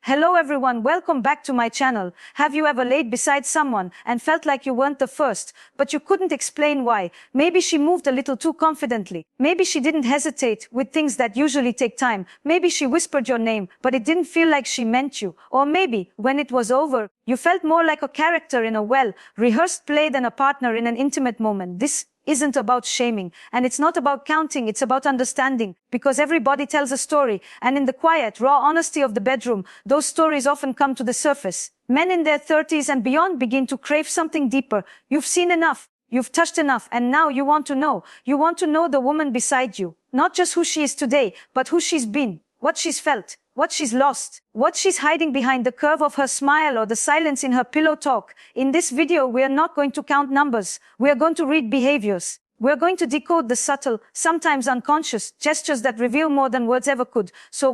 Hello everyone, welcome back to my channel. Have you ever laid beside someone and felt like you weren't the first, but you couldn't explain why? Maybe she moved a little too confidently. Maybe she didn't hesitate with things that usually take time. Maybe she whispered your name, but it didn't feel like she meant you. Or maybe, when it was over, you felt more like a character in a well-rehearsed play than a partner in an intimate moment. This isn't about shaming, and it's not about counting, it's about understanding, because everybody tells a story, and in the quiet, raw honesty of the bedroom, those stories often come to the surface. Men in their 30s and beyond begin to crave something deeper. You've seen enough, you've touched enough, and now you want to know. You want to know the woman beside you, not just who she is today, but who she's been, what she's felt, what she's lost, what she's hiding behind the curve of her smile or the silence in her pillow talk. In this video, we are not going to count numbers. We are going to read behaviors. We are going to decode the subtle, sometimes unconscious, gestures that reveal more than words ever could. So,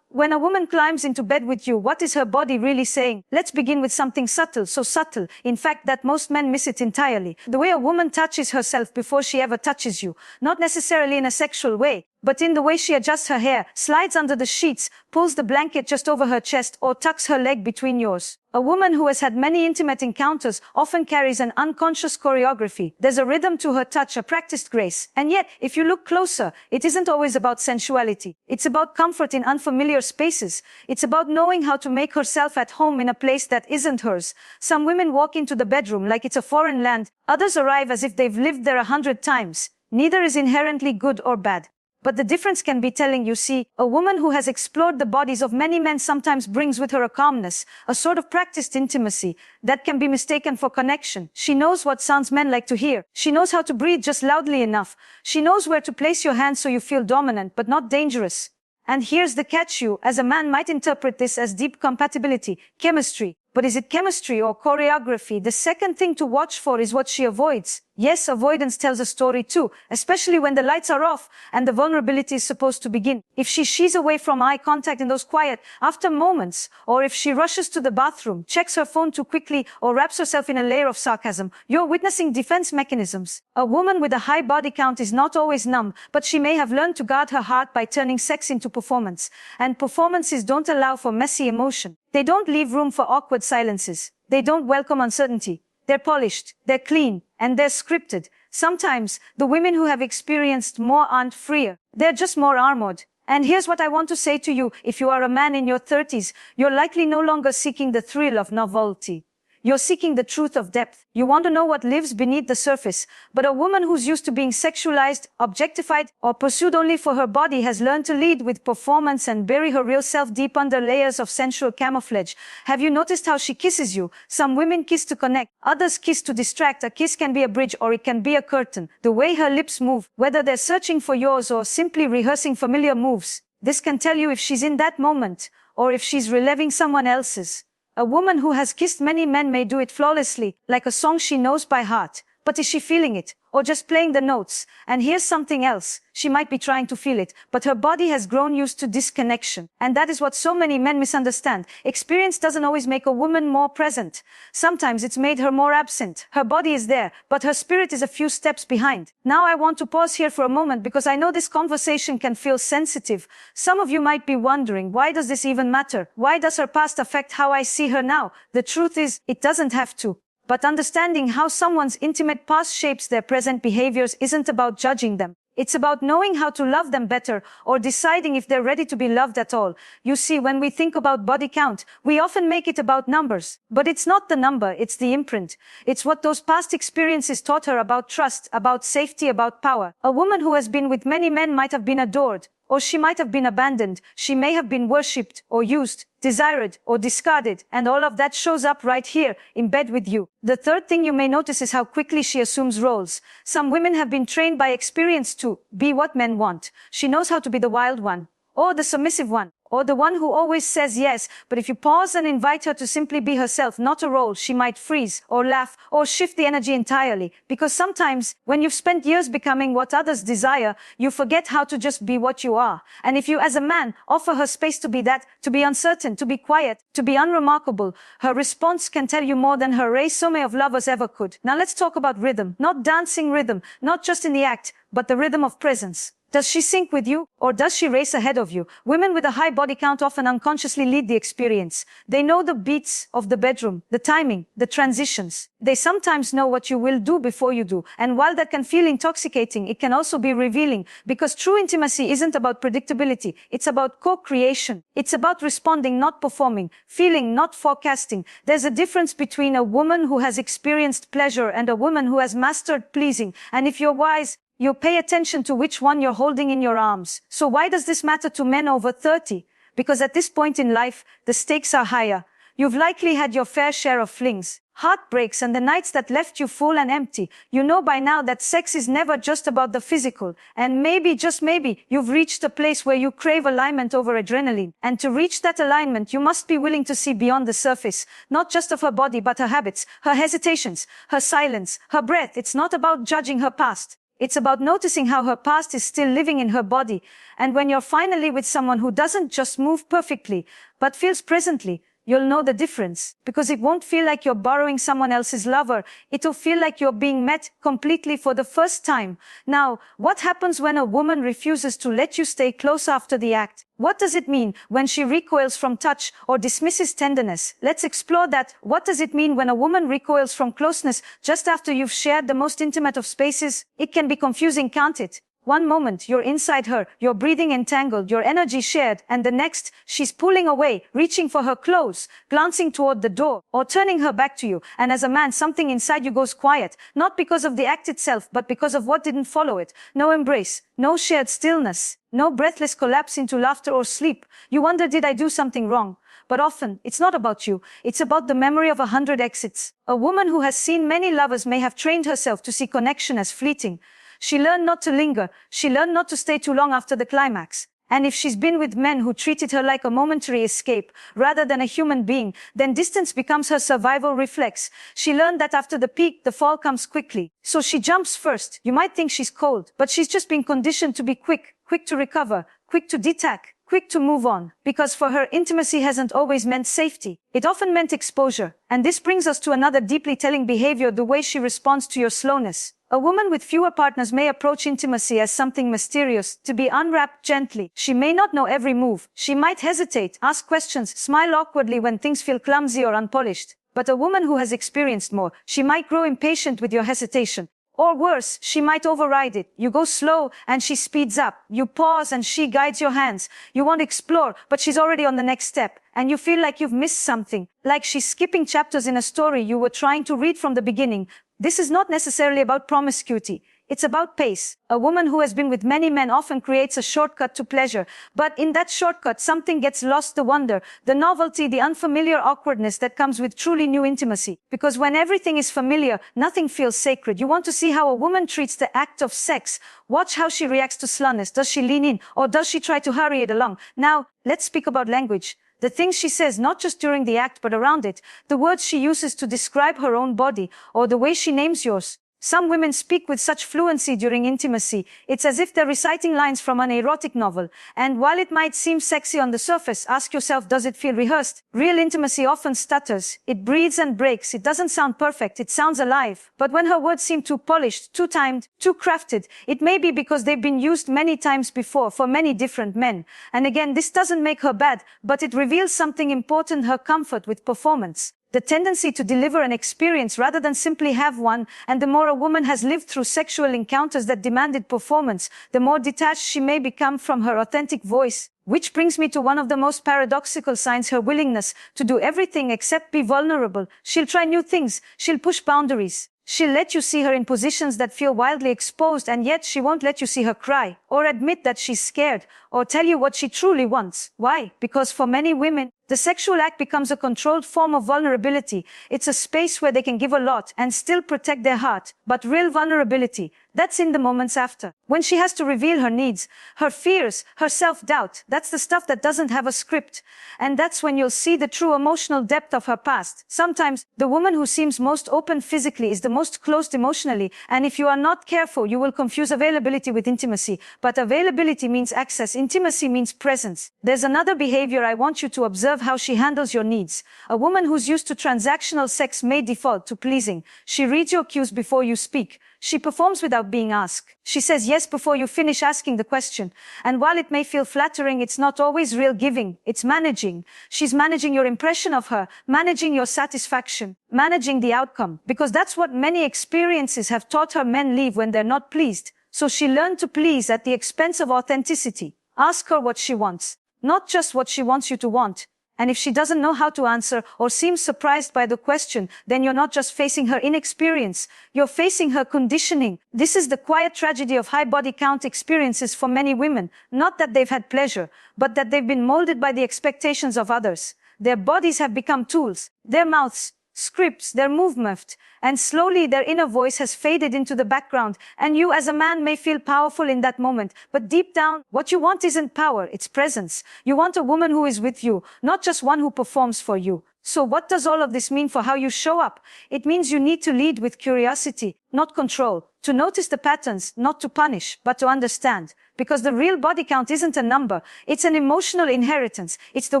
when a woman climbs into bed with you, what is her body really saying? Let's begin with something subtle, so subtle, in fact, that most men miss it entirely. The way a woman touches herself before she ever touches you. Not necessarily in a sexual way, but in the way she adjusts her hair, slides under the sheets, pulls the blanket just over her chest, or tucks her leg between yours. A woman who has had many intimate encounters often carries an unconscious choreography. There's a rhythm to her touch, a practiced grace. And yet, if you look closer, it isn't always about sensuality. It's about comfort in unfamiliar spaces. It's about knowing how to make herself at home in a place that isn't hers. Some women walk into the bedroom like it's a foreign land. Others arrive as if they've lived there 100 times. Neither is inherently good or bad. But the difference can be telling. You see, a woman who has explored the bodies of many men sometimes brings with her a calmness, a sort of practiced intimacy that can be mistaken for connection. She knows what sounds men like to hear. She knows how to breathe just loudly enough. She knows where to place your hand so you feel dominant but not dangerous. And here's the catch: you, as a man, might interpret this as deep compatibility, chemistry. But is it chemistry or choreography? The second thing to watch for is what she avoids. Yes, avoidance tells a story too, especially when the lights are off and the vulnerability is supposed to begin. If she shies away from eye contact in those quiet, after moments, or if she rushes to the bathroom, checks her phone too quickly, or wraps herself in a layer of sarcasm, you're witnessing defense mechanisms. A woman with a high body count is not always numb, but she may have learned to guard her heart by turning sex into performance. And performances don't allow for messy emotion. They don't leave room for awkward silences. They don't welcome uncertainty. They're polished, they're clean, and they're scripted. Sometimes, the women who have experienced more aren't freer. They're just more armored. And here's what I want to say to you. If you are a man in your 30s, you're likely no longer seeking the thrill of novelty. You're seeking the truth of depth. You want to know what lives beneath the surface. But a woman who's used to being sexualized, objectified, or pursued only for her body has learned to lead with performance and bury her real self deep under layers of sensual camouflage. Have you noticed how she kisses you? Some women kiss to connect, others kiss to distract. A kiss can be a bridge or it can be a curtain. The way her lips move, whether they're searching for yours or simply rehearsing familiar moves, this can tell you if she's in that moment or if she's reliving someone else's. A woman who has kissed many men may do it flawlessly, like a song she knows by heart. But is she feeling it? Or just playing the notes? And here's something else. She might be trying to feel it, but her body has grown used to disconnection. And that is what so many men misunderstand. Experience doesn't always make a woman more present. Sometimes it's made her more absent. Her body is there, but her spirit is a few steps behind. Now I want to pause here for a moment because I know this conversation can feel sensitive. Some of you might be wondering, why does this even matter? Why does her past affect how I see her now? The truth is, it doesn't have to. But understanding how someone's intimate past shapes their present behaviors isn't about judging them. It's about knowing how to love them better or deciding if they're ready to be loved at all. You see, when we think about body count, we often make it about numbers. But it's not the number, it's the imprint. It's what those past experiences taught her about trust, about safety, about power. A woman who has been with many men might have been adored, or she might have been abandoned. She may have been worshipped or used, desired or discarded, and all of that shows up right here, in bed with you. The third thing you may notice is how quickly she assumes roles. Some women have been trained by experience to be what men want. She knows how to be the wild one, or the submissive one, or the one who always says yes. But if you pause and invite her to simply be herself, not a role, she might freeze, or laugh, or shift the energy entirely. Because sometimes, when you've spent years becoming what others desire, you forget how to just be what you are. And if you, as a man, offer her space to be that, to be uncertain, to be quiet, to be unremarkable, her response can tell you more than her resume of lovers ever could. Now let's talk about rhythm. Not dancing rhythm, not just in the act, but the rhythm of presence. Does she sync with you, or does she race ahead of you? Women with a high body count often unconsciously lead the experience. They know the beats of the bedroom, the timing, the transitions. They sometimes know what you will do before you do. And while that can feel intoxicating, it can also be revealing, because true intimacy isn't about predictability. It's about co-creation. It's about responding, not performing, feeling, not forecasting. There's a difference between a woman who has experienced pleasure and a woman who has mastered pleasing. And if you're wise, you pay attention to which one you're holding in your arms. So why does this matter to men over 30? Because at this point in life, the stakes are higher. You've likely had your fair share of flings, heartbreaks, and the nights that left you full and empty. You know by now that sex is never just about the physical. And maybe, just maybe, you've reached a place where you crave alignment over adrenaline. And to reach that alignment, you must be willing to see beyond the surface, not just of her body, but her habits, her hesitations, her silence, her breath. It's not about judging her past. It's about noticing how her past is still living in her body. And when you're finally with someone who doesn't just move perfectly, but feels presently, you'll know the difference. Because it won't feel like you're borrowing someone else's lover. It'll feel like you're being met completely for the first time. Now, what happens when a woman refuses to let you stay close after the act? What does it mean when she recoils from touch or dismisses tenderness? Let's explore that. What does it mean when a woman recoils from closeness just after you've shared the most intimate of spaces? It can be confusing, can't it? One moment, you're inside her, you're breathing entangled, your energy shared, and the next, she's pulling away, reaching for her clothes, glancing toward the door, or turning her back to you. And as a man, something inside you goes quiet, not because of the act itself, but because of what didn't follow it. No embrace, no shared stillness, no breathless collapse into laughter or sleep. You wonder, did I do something wrong? But often, it's not about you. It's about the memory of 100 exits. A woman who has seen many lovers may have trained herself to see connection as fleeting. She learned not to linger. She learned not to stay too long after the climax. And if she's been with men who treated her like a momentary escape rather than a human being, then distance becomes her survival reflex. She learned that after the peak, the fall comes quickly. So she jumps first. You might think she's cold, but she's just been conditioned to be quick to recover, quick to detach, quick to move on. Because for her, intimacy hasn't always meant safety. It often meant exposure. And this brings us to another deeply telling behavior, the way she responds to your slowness. A woman with fewer partners may approach intimacy as something mysterious, to be unwrapped gently. She may not know every move. She might hesitate, ask questions, smile awkwardly when things feel clumsy or unpolished. But a woman who has experienced more, she might grow impatient with your hesitation. Or worse, she might override it. You go slow and she speeds up. You pause and she guides your hands. You want to explore, but she's already on the next step. And you feel like you've missed something. Like she's skipping chapters in a story you were trying to read from the beginning. This is not necessarily about promiscuity. It's about pace. A woman who has been with many men often creates a shortcut to pleasure. But in that shortcut, something gets lost: the wonder, the novelty, the unfamiliar awkwardness that comes with truly new intimacy. Because when everything is familiar, nothing feels sacred. You want to see how a woman treats the act of sex. Watch how she reacts to slowness. Does she lean in, or does she try to hurry it along? Now, let's speak about language. The things she says, not just during the act, but around it. The words she uses to describe her own body, or the way she names yours. Some women speak with such fluency during intimacy, it's as if they're reciting lines from an erotic novel. And while it might seem sexy on the surface, ask yourself, does it feel rehearsed? Real intimacy often stutters. It breathes and breaks. It doesn't sound perfect. It sounds alive. But when her words seem too polished, too timed, too crafted, it may be because they've been used many times before for many different men. And again, this doesn't make her bad, but it reveals something important: her comfort with performance. The tendency to deliver an experience rather than simply have one. And the more a woman has lived through sexual encounters that demanded performance, the more detached she may become from her authentic voice. Which brings me to one of the most paradoxical signs: her willingness to do everything except be vulnerable. She'll try new things. She'll push boundaries. She'll let you see her in positions that feel wildly exposed, and yet she won't let you see her cry, or admit that she's scared, or tell you what she truly wants. Why? Because for many women, the sexual act becomes a controlled form of vulnerability. It's a space where they can give a lot and still protect their heart. But real vulnerability, that's in the moments after. When she has to reveal her needs, her fears, her self-doubt. That's the stuff that doesn't have a script. And that's when you'll see the true emotional depth of her past. Sometimes, the woman who seems most open physically is the most closed emotionally. And if you are not careful, you will confuse availability with intimacy. But availability means access. Intimacy means presence. There's another behavior I want you to observe observe how she handles your needs. A woman who's used to transactional sex may default to pleasing. She reads your cues before you speak. She performs without being asked. She says yes before you finish asking the question. And while it may feel flattering, it's not always real giving. It's managing. She's managing your impression of her, managing your satisfaction, managing the outcome. Because that's what many experiences have taught her men leave when they're not pleased. So she learned to please at the expense of authenticity. Ask her what she wants, not just what she wants you to want. And if she doesn't know how to answer or seems surprised by the question, then you're not just facing her inexperience, you're facing her conditioning. This is the quiet tragedy of high body count experiences for many women. Not that they've had pleasure, but that they've been molded by the expectations of others. Their bodies have become tools, their mouths, scripts, their movement, and slowly their inner voice has faded into the background, and you as a man may feel powerful in that moment, but deep down, what you want isn't power, it's presence. You want a woman who is with you, not just one who performs for you. So what does all of this mean for how you show up? It means you need to lead with curiosity, not control, to notice the patterns, not to punish, but to understand. Because the real body count isn't a number, it's an emotional inheritance. It's the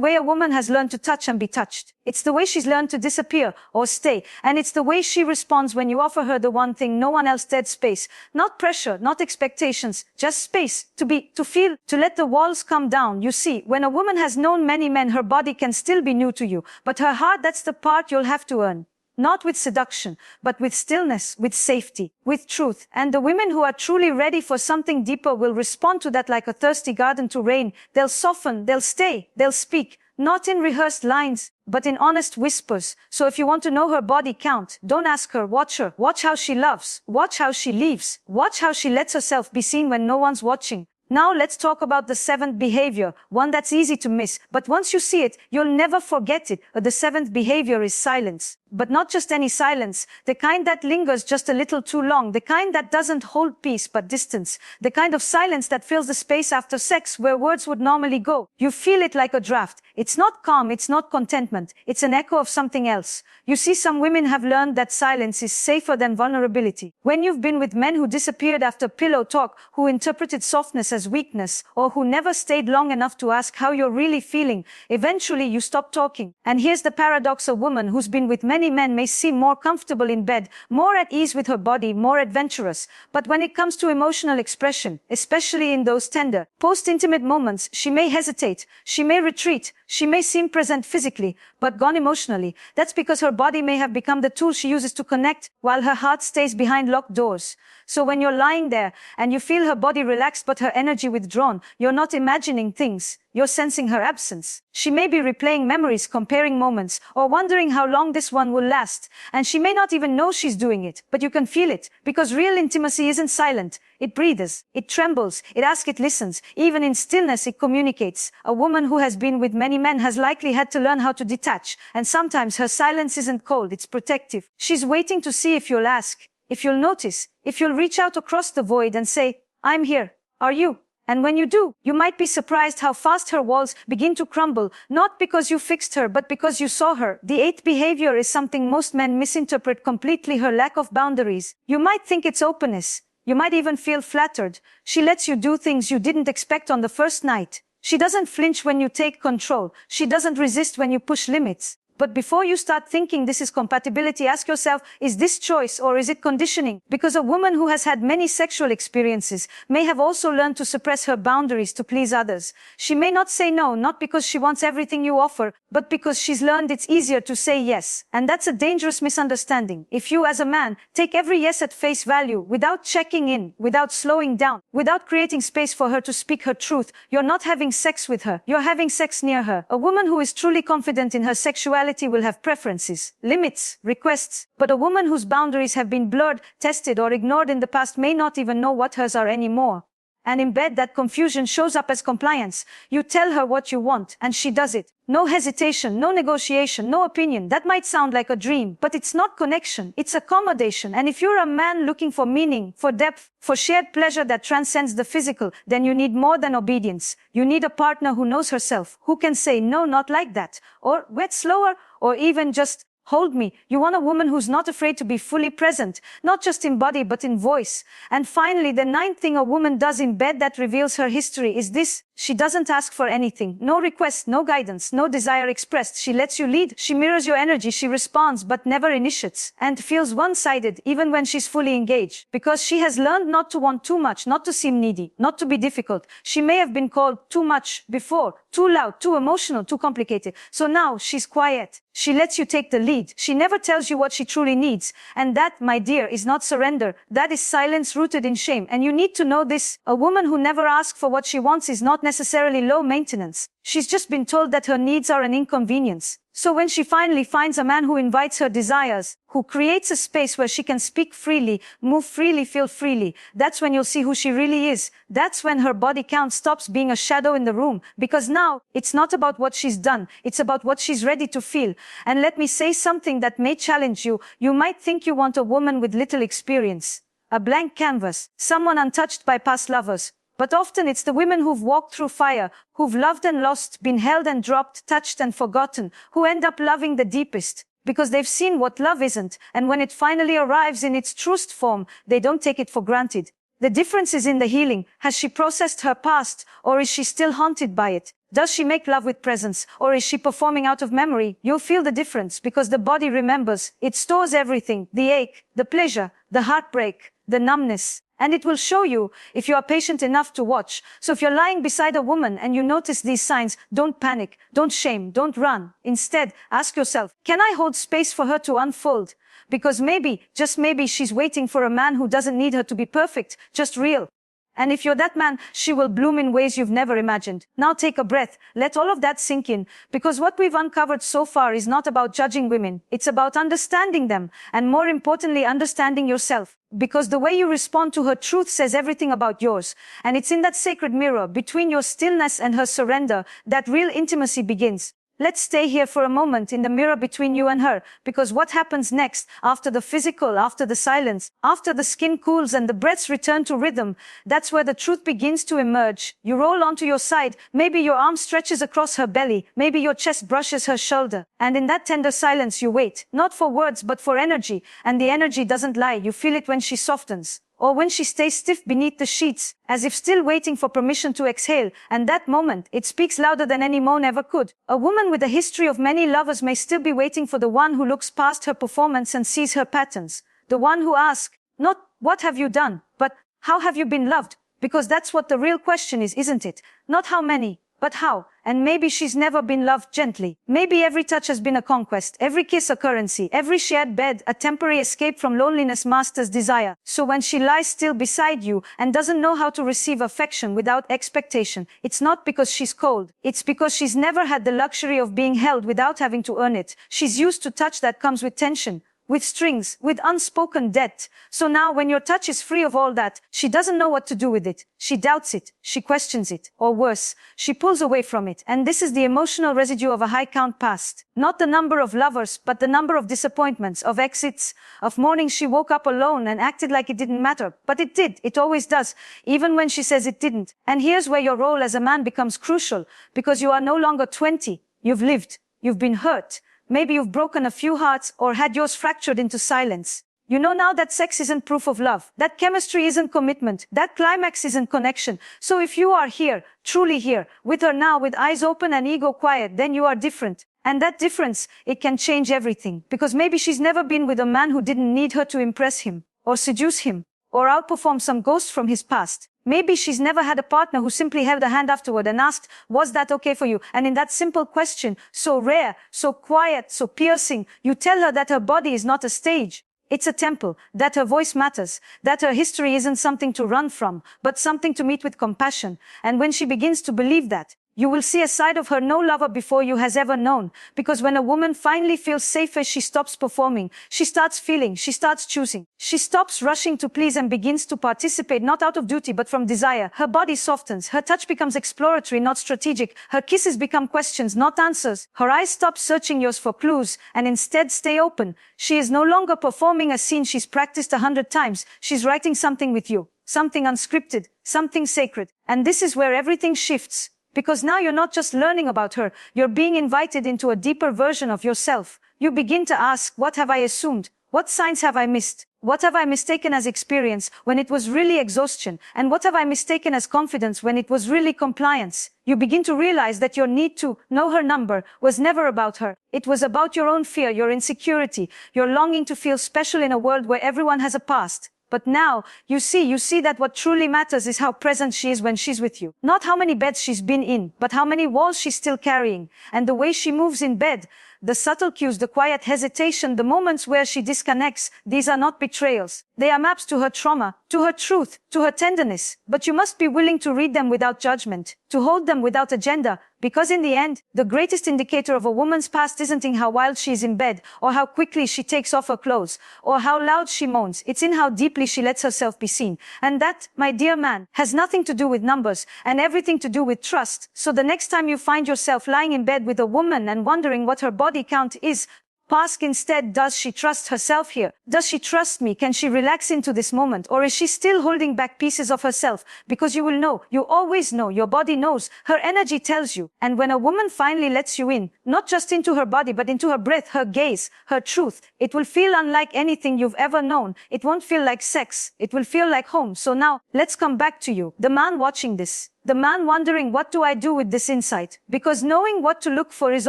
way a woman has learned to touch and be touched. It's the way she's learned to disappear or stay. And it's the way she responds when you offer her the one thing no one else dared: space. Not pressure, not expectations, just space. To be, to feel, to let the walls come down. You see, when a woman has known many men, her body can still be new to you. But her heart, that's the part you'll have to earn. Not with seduction, but with stillness, with safety, with truth. And the women who are truly ready for something deeper will respond to that like a thirsty garden to rain. They'll soften, they'll stay, they'll speak, not in rehearsed lines, but in honest whispers. So if you want to know her body count, don't ask her, watch her. Watch how she loves, watch how she leaves, watch how she lets herself be seen when no one's watching. Now let's talk about the seventh behavior, one that's easy to miss, but once you see it, you'll never forget it. The seventh behavior is silence. But not just any silence, the kind that lingers just a little too long, the kind that doesn't hold peace but distance, the kind of silence that fills the space after sex where words would normally go. You feel it like a draft. It's not calm, it's not contentment, it's an echo of something else. You see, some women have learned that silence is safer than vulnerability. When you've been with men who disappeared after pillow talk, who interpreted softness as weakness, or who never stayed long enough to ask how you're really feeling, eventually you stop talking. And here's the paradox: a woman who's been with many men may seem more comfortable in bed, more at ease with her body, more adventurous. But when it comes to emotional expression, especially in those tender, post-intimate moments, she may hesitate, she may retreat, she may seem present physically, but gone emotionally. That's because her body may have become the tool she uses to connect, while her heart stays behind locked doors. So when you're lying there and you feel her body relaxed but her energy withdrawn, you're not imagining things. You're sensing her absence. She may be replaying memories, comparing moments, or wondering how long this one will last. And she may not even know she's doing it, but you can feel it, because real intimacy isn't silent. It breathes, it trembles, it asks, it listens. Even in stillness, it communicates. A woman who has been with many men has likely had to learn how to detach. And sometimes her silence isn't cold, it's protective. She's waiting to see if you'll ask, if you'll notice, if you'll reach out across the void and say, I'm here. Are you? And when you do, you might be surprised how fast her walls begin to crumble, not because you fixed her, but because you saw her. The eighth behavior is something most men misinterpret completely: her lack of boundaries. You might think it's openness. You might even feel flattered. She lets you do things you didn't expect on the first night. She doesn't flinch when you take control. She doesn't resist when you push limits. But before you start thinking this is compatibility, ask yourself, is this choice or is it conditioning? Because a woman who has had many sexual experiences may have also learned to suppress her boundaries to please others. She may not say no, not because she wants everything you offer, but because she's learned it's easier to say yes. And that's a dangerous misunderstanding. If you as a man take every yes at face value, without checking in, without slowing down, without creating space for her to speak her truth, you're not having sex with her, you're having sex near her. A woman who is truly confident in her sexuality will have preferences, limits, requests, but a woman whose boundaries have been blurred, tested, or ignored in the past may not even know what hers are anymore. And in bed, that confusion shows up as compliance. You tell her what you want, and she does it. No hesitation, no negotiation, no opinion. That might sound like a dream, but it's not connection. It's accommodation. And if you're a man looking for meaning, for depth, for shared pleasure that transcends the physical, then you need more than obedience. You need a partner who knows herself, who can say, no, not like that, or wait, slower, or even just hold me. You want a woman who's not afraid to be fully present, not just in body, but in voice. And finally, the ninth thing a woman does in bed that reveals her history is this: She doesn't ask for anything, no request, no guidance, no desire expressed. She lets you lead, she mirrors your energy, she responds but never initiates, and feels one-sided even when she's fully engaged. Because she has learned not to want too much, not to seem needy, not to be difficult. She may have been called too much before, too loud, too emotional, too complicated. So now she's quiet. She lets you take the lead. She never tells you what she truly needs. And that, my dear, is not surrender. That is silence rooted in shame. And you need to know this. A woman who never asks for what she wants is not necessarily low maintenance. She's just been told that her needs are an inconvenience. So when she finally finds a man who invites her desires, who creates a space where she can speak freely, move freely, feel freely, that's when you'll see who she really is. That's when her body count stops being a shadow in the room. Because now, it's not about what she's done, it's about what she's ready to feel. And let me say something that may challenge you. You might think you want a woman with little experience, a blank canvas, someone untouched by past lovers. But often it's the women who've walked through fire, who've loved and lost, been held and dropped, touched and forgotten, who end up loving the deepest. Because they've seen what love isn't, and when it finally arrives in its truest form, they don't take it for granted. The difference is in the healing. Has she processed her past, or is she still haunted by it? Does she make love with presence, or is she performing out of memory? You'll feel the difference, because the body remembers. It stores everything, the ache, the pleasure, the heartbreak, the numbness. And it will show you if you are patient enough to watch. So if you're lying beside a woman and you notice these signs, don't panic, don't shame, don't run. Instead, ask yourself, can I hold space for her to unfold? Because maybe, just maybe, she's waiting for a man who doesn't need her to be perfect, just real. And if you're that man, she will bloom in ways you've never imagined. Now take a breath. Let all of that sink in. Because what we've uncovered so far is not about judging women. It's about understanding them. And more importantly, understanding yourself. Because the way you respond to her truth says everything about yours. And it's in that sacred mirror, between your stillness and her surrender, that real intimacy begins. Let's stay here for a moment in the mirror between you and her, because what happens next, after the physical, after the silence, after the skin cools and the breaths return to rhythm, that's where the truth begins to emerge. You roll onto your side, maybe your arm stretches across her belly, maybe your chest brushes her shoulder, and in that tender silence you wait, not for words but for energy, and the energy doesn't lie, you feel it when she softens. Or when she stays stiff beneath the sheets, as if still waiting for permission to exhale, and that moment, it speaks louder than any moan ever could. A woman with a history of many lovers may still be waiting for the one who looks past her performance and sees her patterns. The one who asks, not, what have you done, but, how have you been loved? Because that's what the real question is, isn't it? Not how many, but how. And maybe she's never been loved gently. Maybe every touch has been a conquest, every kiss a currency, every shared bed a temporary escape from loneliness master's desire. So when she lies still beside you and doesn't know how to receive affection without expectation, it's not because she's cold. It's because she's never had the luxury of being held without having to earn it. She's used to touch that comes with tension, with strings, with unspoken debt. So now when your touch is free of all that, she doesn't know what to do with it. She doubts it, she questions it, or worse, she pulls away from it. And this is the emotional residue of a high count past. Not the number of lovers, but the number of disappointments, of exits, of mornings she woke up alone and acted like it didn't matter. But it did, it always does, even when she says it didn't. And here's where your role as a man becomes crucial, because you are no longer 20. You've lived, you've been hurt. Maybe you've broken a few hearts or had yours fractured into silence. You know now that sex isn't proof of love, that chemistry isn't commitment, that climax isn't connection. So if you are here, truly here, with her now with eyes open and ego quiet, then you are different. And that difference, it can change everything. Because maybe she's never been with a man who didn't need her to impress him, or seduce him, or outperform some ghost from his past. Maybe she's never had a partner who simply held a hand afterward and asked, was that okay for you? And in that simple question, so rare, so quiet, so piercing, you tell her that her body is not a stage. It's a temple, that her voice matters, that her history isn't something to run from, but something to meet with compassion. And when she begins to believe that, you will see a side of her no lover before you has ever known. Because when a woman finally feels safer, she stops performing. She starts feeling. She starts choosing. She stops rushing to please and begins to participate, not out of duty, but from desire. Her body softens. Her touch becomes exploratory, not strategic. Her kisses become questions, not answers. Her eyes stop searching yours for clues and instead stay open. She is no longer performing a scene she's practiced 100 times. She's writing something with you. Something unscripted. Something sacred. And this is where everything shifts. Because now you're not just learning about her, you're being invited into a deeper version of yourself. You begin to ask, what have I assumed? What signs have I missed? What have I mistaken as experience when it was really exhaustion? And what have I mistaken as confidence when it was really compliance? You begin to realize that your need to know her number was never about her. It was about your own fear, your insecurity, your longing to feel special in a world where everyone has a past. But now, you see that what truly matters is how present she is when she's with you. Not how many beds she's been in, but how many walls she's still carrying. And the way she moves in bed, the subtle cues, the quiet hesitation, the moments where she disconnects, these are not betrayals. They are maps to her trauma, to her truth, to her tenderness. But you must be willing to read them without judgment, to hold them without agenda, because in the end, the greatest indicator of a woman's past isn't in how wild she is in bed, or how quickly she takes off her clothes, or how loud she moans. It's in how deeply she lets herself be seen. And that, my dear man, has nothing to do with numbers, and everything to do with trust. So the next time you find yourself lying in bed with a woman and wondering what her body count is, ask instead, does she trust herself here? Does she trust me? Can she relax into this moment? Or is she still holding back pieces of herself? Because you will know, you always know, your body knows, her energy tells you. And when a woman finally lets you in, not just into her body, but into her breath, her gaze, her truth, it will feel unlike anything you've ever known. It won't feel like sex. It will feel like home. So now, let's come back to you, the man watching this. The man wondering, what do I do with this insight? Because knowing what to look for is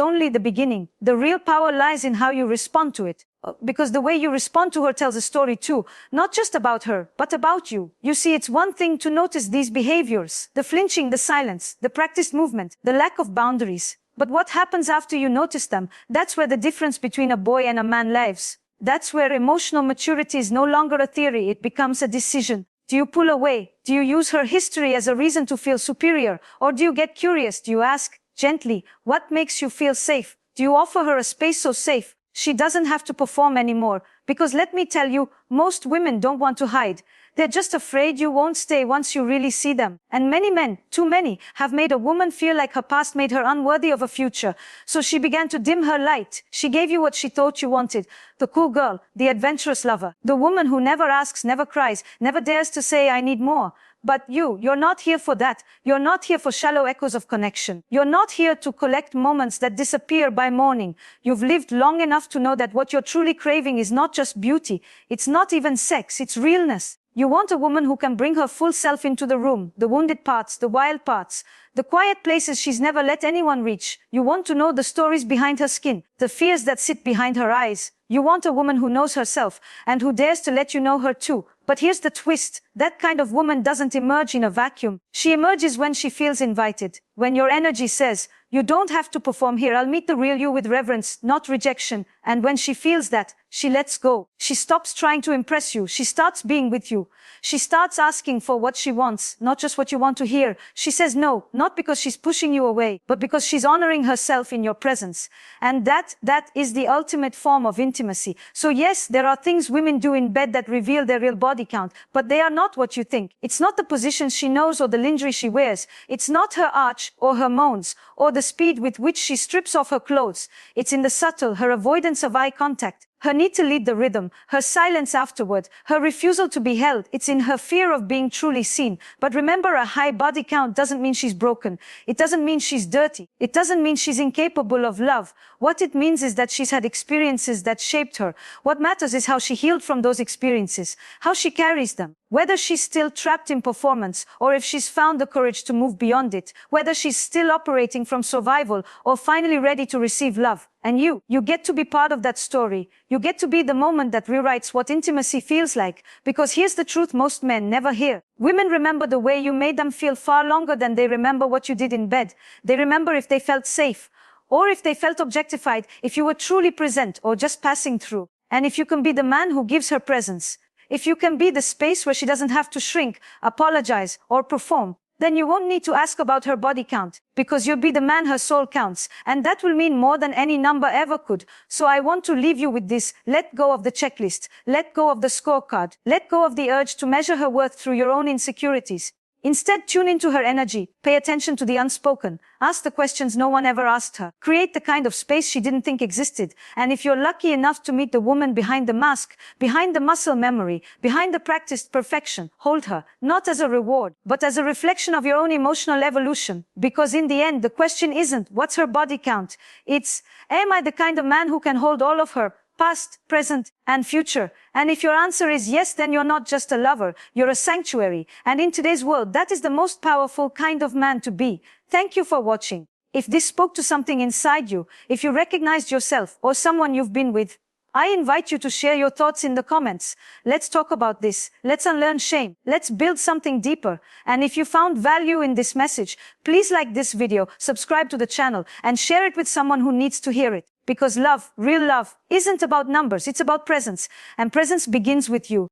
only the beginning. The real power lies in how you respond to it. Because the way you respond to her tells a story too, not just about her, but about you. You see, it's one thing to notice these behaviors, the flinching, the silence, the practiced movement, the lack of boundaries. But what happens after you notice them? That's where the difference between a boy and a man lies. That's where emotional maturity is no longer a theory, it becomes a decision. Do you pull away? Do you use her history as a reason to feel superior? Or do you get curious? Do you ask, gently, what makes you feel safe? Do you offer her a space so safe she doesn't have to perform anymore? Because let me tell you, most women don't want to hide. They're just afraid you won't stay once you really see them. And many men, too many, have made a woman feel like her past made her unworthy of a future. So she began to dim her light. She gave you what she thought you wanted. The cool girl, the adventurous lover, the woman who never asks, never cries, never dares to say, I need more. But you're not here for that. You're not here for shallow echoes of connection. You're not here to collect moments that disappear by morning. You've lived long enough to know that what you're truly craving is not just beauty. It's not even sex. It's realness. You want a woman who can bring her full self into the room, the wounded parts, the wild parts, the quiet places she's never let anyone reach. You want to know the stories behind her skin, the fears that sit behind her eyes. You want a woman who knows herself and who dares to let you know her too. But here's the twist. That kind of woman doesn't emerge in a vacuum. She emerges when she feels invited. When your energy says, you don't have to perform here. I'll meet the real you with reverence, not rejection. And when she feels that, she lets go. She stops trying to impress you. She starts being with you. She starts asking for what she wants, not just what you want to hear. She says no, not because she's pushing you away, but because she's honoring herself in your presence. And that is the ultimate form of intimacy. So yes, there are things women do in bed that reveal their real body count, but they are not what you think. It's not the positions she knows or the lingerie she wears. It's not her arch or her moans or the speed with which she strips off her clothes. It's in the subtle, her avoidance of eye contact, her need to lead the rhythm, her silence afterward, her refusal to be held. It's in her fear of being truly seen. But remember, a high body count doesn't mean she's broken. It doesn't mean she's dirty. It doesn't mean she's incapable of love. What it means is that she's had experiences that shaped her. What matters is how she healed from those experiences, how she carries them. Whether she's still trapped in performance or if she's found the courage to move beyond it, whether she's still operating from survival or finally ready to receive love. And you get to be part of that story. You get to be the moment that rewrites what intimacy feels like. Because here's the truth most men never hear. Women remember the way you made them feel far longer than they remember what you did in bed. They remember if they felt safe, or if they felt objectified, if you were truly present or just passing through. And if you can be the man who gives her presence, if you can be the space where she doesn't have to shrink, apologize, or perform, then you won't need to ask about her body count, because you'll be the man her soul counts, and that will mean more than any number ever could. So I want to leave you with this: let go of the checklist, let go of the scorecard, let go of the urge to measure her worth through your own insecurities. Instead, tune into her energy, pay attention to the unspoken, ask the questions no one ever asked her, create the kind of space she didn't think existed. And if you're lucky enough to meet the woman behind the mask, behind the muscle memory, behind the practiced perfection, hold her, not as a reward, but as a reflection of your own emotional evolution. Because in the end, the question isn't, what's her body count? It's, am I the kind of man who can hold all of her past, present, and future. And if your answer is yes, then you're not just a lover, you're a sanctuary. And in today's world, that is the most powerful kind of man to be. Thank you for watching. If this spoke to something inside you, if you recognized yourself or someone you've been with, I invite you to share your thoughts in the comments. Let's talk about this. Let's unlearn shame. Let's build something deeper. And if you found value in this message, please like this video, subscribe to the channel, and share it with someone who needs to hear it. Because love, real love, isn't about numbers, it's about presence. And presence begins with you.